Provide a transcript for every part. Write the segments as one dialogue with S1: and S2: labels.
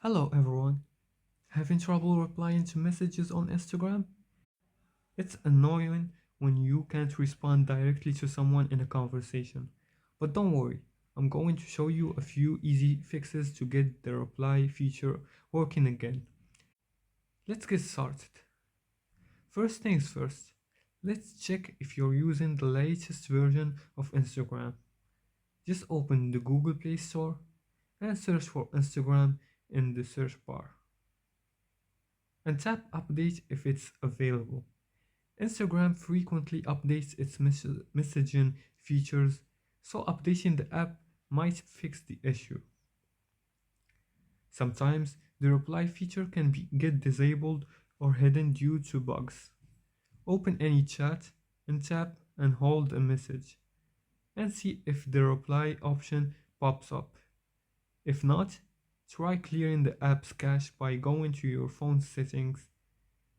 S1: Hello everyone. Having trouble replying to messages on Instagram? It's annoying when you can't respond directly to someone in a conversation. But don't worry, I'm going to show you a few easy fixes to get the reply feature working again. Let's get started. First things first, let's check if you're using the latest version of Instagram. Just open the Google Play Store and search for Instagram in the search bar and tap update if it's available. Instagram frequently updates its messaging features, so updating the app might fix the issue. Sometimes the reply feature can get disabled or hidden due to bugs. Open any chat and tap and hold a message and see if the reply option pops up. If not, try clearing the app's cache by going to your phone settings,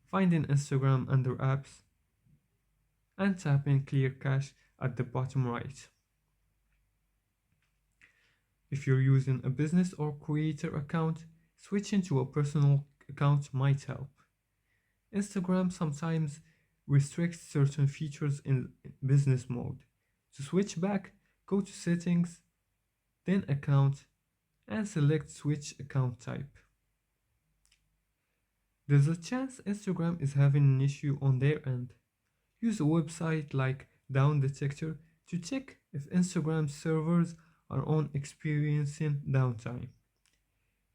S1: finding Instagram under apps, and tapping clear cache at the bottom right. If you're using a business or creator account, switching to a personal account might help. Instagram sometimes restricts certain features in business mode. To switch back, go to settings, then account, and select switch account type. There's a chance Instagram is having an issue on their end. Use a website like Down Detector to check if Instagram servers are on experiencing downtime.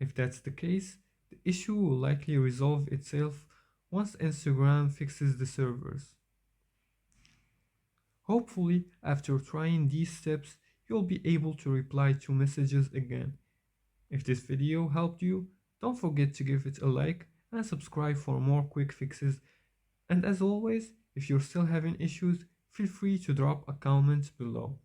S1: If that's the case, the issue will likely resolve itself once Instagram fixes the servers. Hopefully, after trying these steps, you'll be able to reply to messages again. If this video helped you, don't forget to give it a like and subscribe for more quick fixes. And as always, if you're still having issues, feel free to drop a comment below.